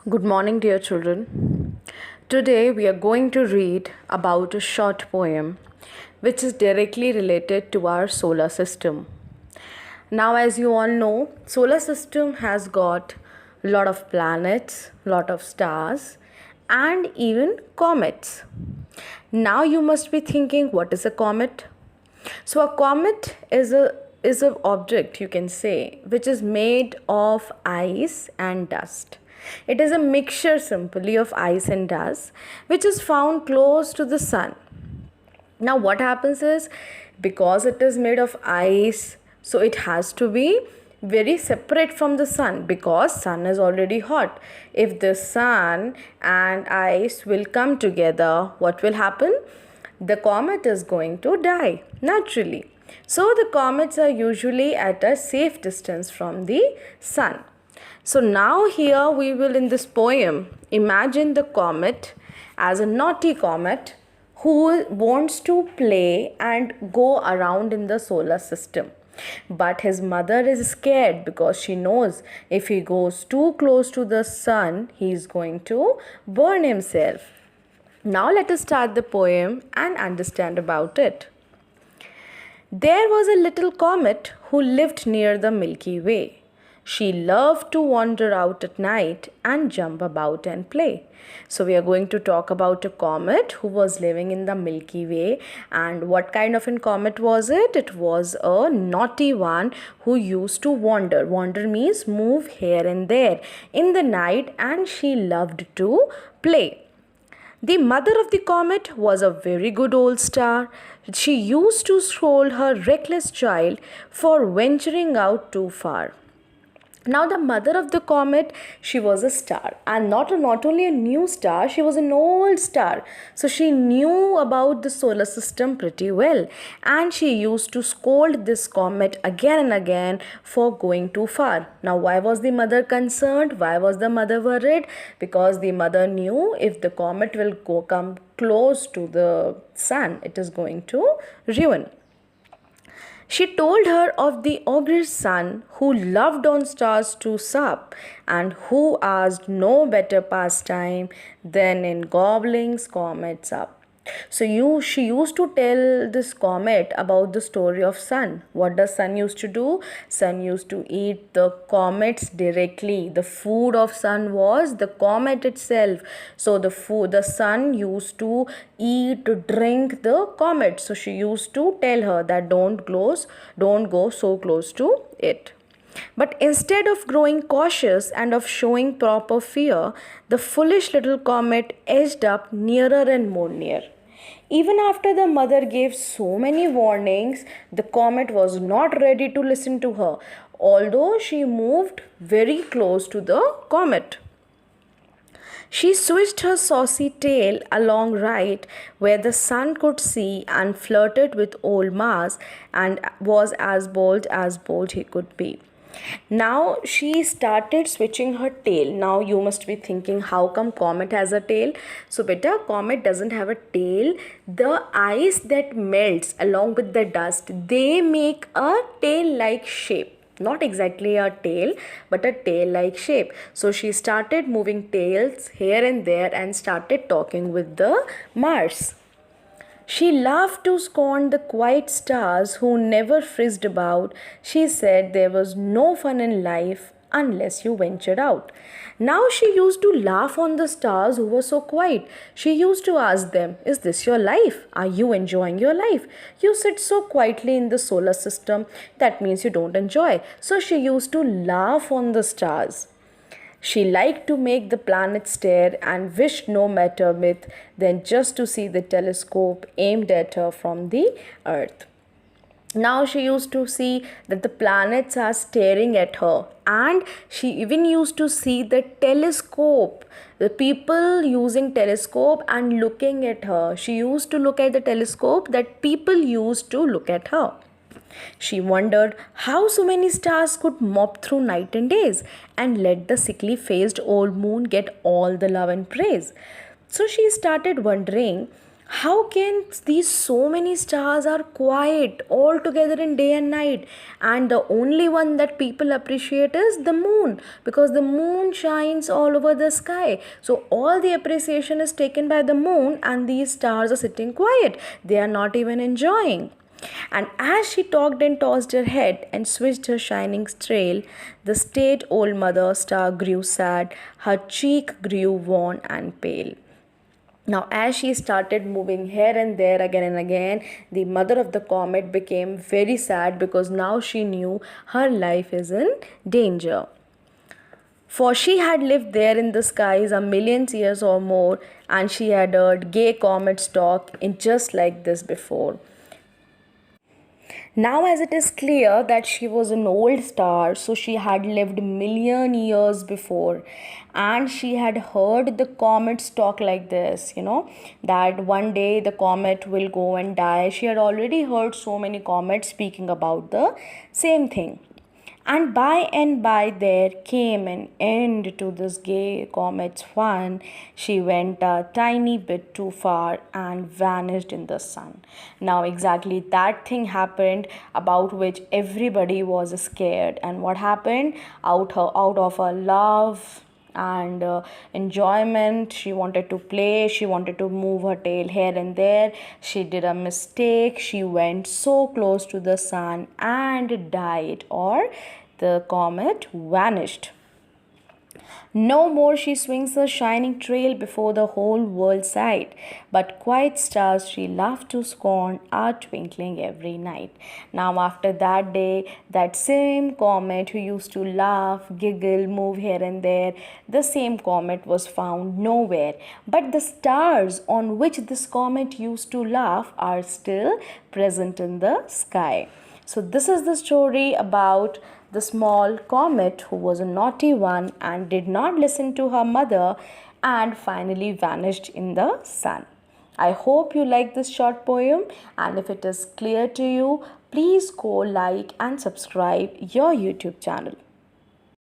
Good morning, dear children. Today we are going to read about a short poem which is directly related to our solar system. Now, as you all know, solar system has got a lot of planets, lot of stars, and even comets. Now you must be thinking, what is a comet? So a comet is a object, you can say, which is made of ice and dust. It is a mixture simply of ice and dust which is found close to the sun. Now what happens is, because it is made of ice, so it has to be very separate from the sun because sun is already hot. If the sun and ice will come together, what will happen? The comet is going to die naturally. So the comets are usually at a safe distance from the sun. So now here we will, in this poem, imagine the comet as a naughty comet who wants to play and go around in the solar system. But his mother is scared because she knows if he goes too close to the sun, he is going to burn himself. Now let us start the poem and understand about it. There was a little comet who lived near the Milky Way. She loved to wander out at night and jump about and play. So we are going to talk about a comet who was living in the Milky Way. And what kind of a comet was it? It was a naughty one who used to wander. Wander means move here and there in the night, and she loved to play. The mother of the comet was a very good old star. She used to scold her reckless child for venturing out too far. Now the mother of the comet, she was a star, and not only a new star, she was an old star. So she knew about the solar system pretty well, and she used to scold this comet again and again for going too far. Now why was the mother concerned? Why was the mother worried? Because the mother knew if the comet will come close to the sun, it is going to ruin. She told her of the ogre's son who loved on stars to sup and who asked no better pastime than in gobbling comets up. So she used to tell this comet about the story of sun. What does sun used to do? Sun used to eat the comets directly. The food of sun was the comet itself. So the sun used to eat, drink the comet. So she used to tell her that don't go so close to it. But instead of growing cautious and of showing proper fear, the foolish little comet edged up nearer and more near. Even after the mother gave so many warnings, the comet was not ready to listen to her, although she moved very close to the comet. She switched her saucy tail along right where the sun could see and flirted with old Mars and was as bold he could be. Now she started switching her tail. Now you must be thinking, how come comet has a tail? So beta, comet doesn't have a tail. The ice that melts along with the dust, they make a tail like shape. Not exactly a tail, but a tail like shape. So she started moving tails here and there and started talking with the Mars. She laughed to scorn the quiet stars who never frizzed about. She said there was no fun in life unless you ventured out. Now she used to laugh on the stars who were so quiet. She used to ask them, is this your life? Are you enjoying your life? You sit so quietly in the solar system. That means you don't enjoy. So she used to laugh on the stars. She liked to make the planets stare and wished no better myth than just to see the telescope aimed at her from the earth. Now she used to see that the planets are staring at her, and she even used to see the telescope, the people using telescope and looking at her. She used to look at the telescope that people used to look at her. She wondered how so many stars could mop through night and days and let the sickly faced old moon get all the love and praise. So she started wondering How can these so many stars are quiet all together in day and night, and the only one that people appreciate is the moon, because the moon shines all over the sky. So all the appreciation is taken by the moon, and these stars are sitting quiet, they are not even enjoying. And as she talked and tossed her head and switched her shining trail, the staid old mother star grew sad, her cheek grew worn and pale. Now, as she started moving here and there again and again, the mother of the comet became very sad, because now she knew her life is in danger. For she had lived there in the skies a million years or more, and she had heard gay comets talk in just like this before. Now, as it is clear that she was an old star, so she had lived million years before, and she had heard the comets talk like this, that one day the comet will go and die. She had already heard so many comets speaking about the same thing. And by there came an end to this gay comet's fun. She went a tiny bit too far and vanished in the sun. Now, exactly that thing happened about which everybody was scared. And what happened? Out of her love and enjoyment, she wanted to play, she wanted to move her tail here and there, she did a mistake, she went so close to the sun and died, or the comet vanished. No more she swings her shining trail before the whole world's sight, but quiet stars she loved to scorn are twinkling every night. Now, after that day, that same comet who used to laugh, giggle, move here and there, the same comet was found nowhere. But the stars on which this comet used to laugh are still present in the sky. So, this is the story about the small comet who was a naughty one and did not listen to her mother and finally vanished in the sun. I hope you like this short poem, and if it is clear to you, please go like and subscribe your YouTube channel.